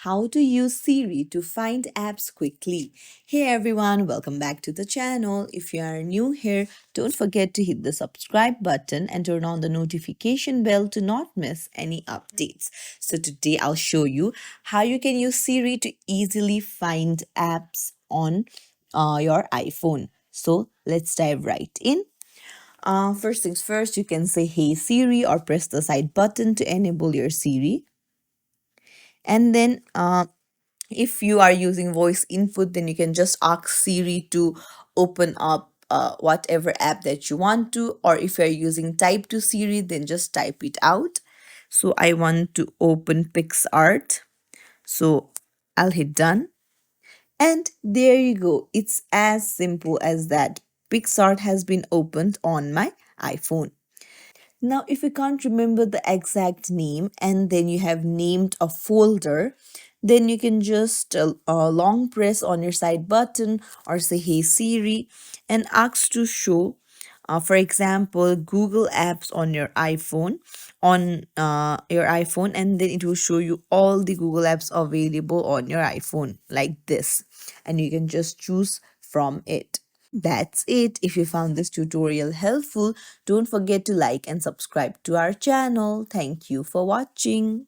how to use Siri to find apps quickly. Hey everyone, welcome back to the channel. If you are new here, don't forget to hit the subscribe button and turn on the notification bell to not miss any updates. So today I'll show you how you can use Siri to easily find apps on your iPhone. So let's dive right in. First things first, you can say Hey Siri or press the side button to enable your Siri. And then if you are using voice input, then you can just ask Siri to open up whatever app that you want to, or if you're using type to Siri, then just type it out. So I want to open PixArt. So I'll hit done. And there you go. It's as simple as that. PixArt has been opened on my iPhone. Now, if you can't remember the exact name and then you have named a folder, then you can just long press on your side button or say, Hey Siri, and ask to show, for example, Google Apps on your iPhone, and then it will show you all the Google Apps available on your iPhone like this, and you can just choose from it. That's it. If you found this tutorial helpful, don't forget to like and subscribe to our channel. Thank you for watching.